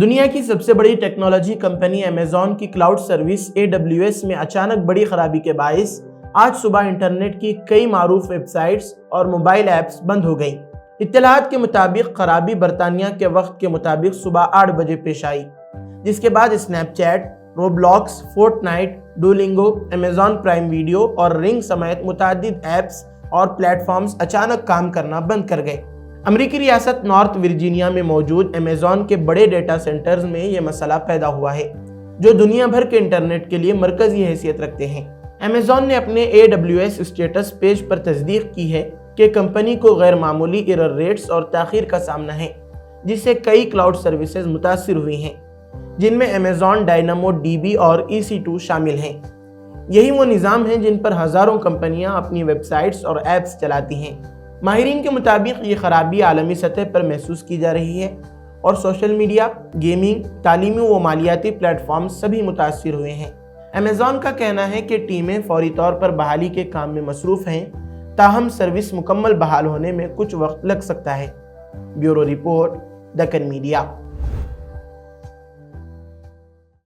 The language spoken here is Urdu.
دنیا کی سب سے بڑی ٹیکنالوجی کمپنی امیزون کی کلاؤڈ سروس AWS میں اچانک بڑی خرابی کے باعث آج صبح انٹرنیٹ کی کئی معروف ویب سائٹس اور موبائل ایپس بند ہو گئیں۔ اطلاعات کے مطابق خرابی برطانیہ کے وقت کے مطابق صبح 8 بجے پیش آئی، جس کے بعد Snapchat, Roblox, Fortnite, Duolingo, Amazon Prime Video اور رنگ سمیت متعدد ایپس اور پلیٹ فارمز اچانک کام کرنا بند کر گئے۔ امریکی ریاست نارتھ ورجینیا میں موجود امیزون کے بڑے ڈیٹا سینٹرز میں یہ مسئلہ پیدا ہوا ہے، جو دنیا بھر کے انٹرنیٹ کے لیے مرکزی حیثیت رکھتے ہیں۔ امیزون نے اپنے AWS اسٹیٹس پیج پر تصدیق کی ہے کہ کمپنی کو غیر معمولی ایرر ریٹس اور تاخیر کا سامنا ہے، جس سے کئی کلاؤڈ سروسز متاثر ہوئی ہیں، جن میں امیزون ڈائنامو DB اور EC2 شامل ہیں۔ یہی وہ نظام ہیں جن پر ہزاروں کمپنیاں اپنی ویب سائٹس اور ایپس چلاتی ہیں۔ ماہرین کے مطابق یہ خرابی عالمی سطح پر محسوس کی جا رہی ہے اور سوشل میڈیا، گیمنگ، تعلیمی و مالیاتی پلیٹ فارمز سبھی متاثر ہوئے ہیں۔ امیزون کا کہنا ہے کہ ٹیمیں فوری طور پر بحالی کے کام میں مصروف ہیں، تاہم سروس مکمل بحال ہونے میں کچھ وقت لگ سکتا ہے۔ Bureau report, Deccan media.